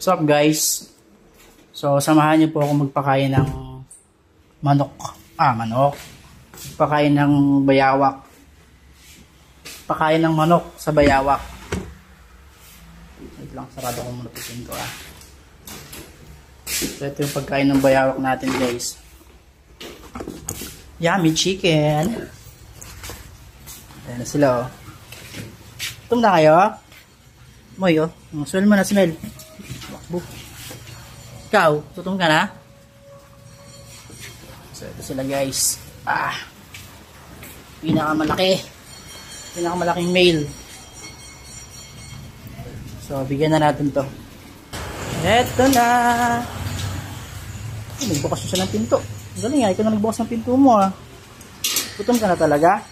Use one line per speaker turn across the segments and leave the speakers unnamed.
What's up guys? So samahan niyo po ako magpakain ng manok. Manok. Pakain ng bayawak. Pakain ng manok sa bayawak. Wait lang, sarado ko muna pisin ko So ito yung pagkain ng bayawak natin guys. Yummy chicken. Ayan na sila Gutom na kayo? Moy smell mo na smell. Ikaw, gutom ka na? So ito sila guys. Pinakamalaking male. So bigyan na natin to. Eto na. Nagbukas siya ng pinto. Galing ikaw na nagbukas ng pinto mo Gutom ka na talaga?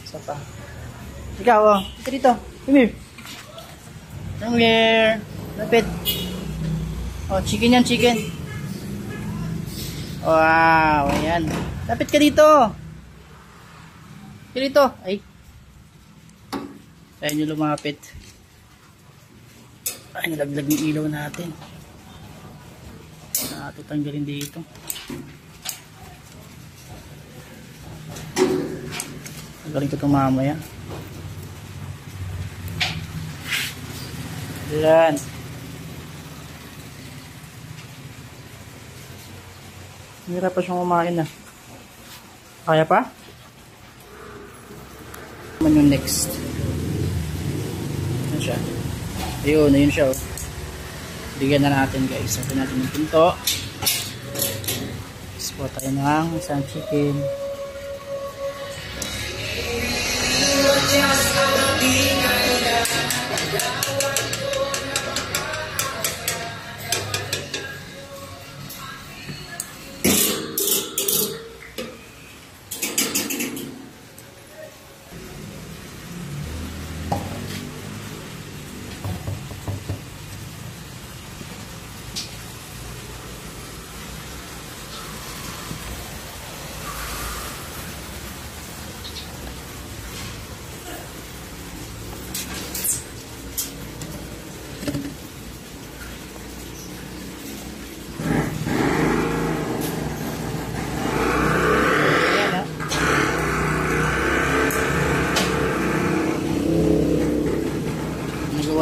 Isa pa. Ikaw ito dito. Come here. Come here. Lapit. Chicken yan, chicken. Wow, ayan. Lapit ka dito. Dito. Ay. Ayan yung lumapit. Ay, nalaglag yung ilaw natin. Natutanggalin dito. Tanggalin ko ito mamaya. Ayan. Hirap pa siyang kumain Kaya pa? Ano yung next? Ano siya? Ayun siya Bigyan na natin guys. Sabi natin yung pinto. Spot tayo ng isang chicken.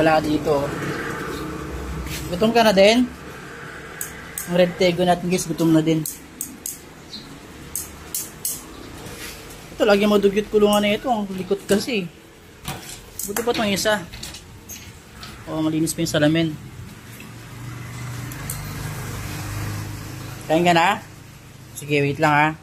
Wala dito. Gutom ka na din? Ang red tego natin guys, gutom na din. Ito, lagi madugyot kulungan na ito. Ang likot kasi. Buti pa itong isa. Malinis pa yung salamin. Kain ka na? Sige, wait lang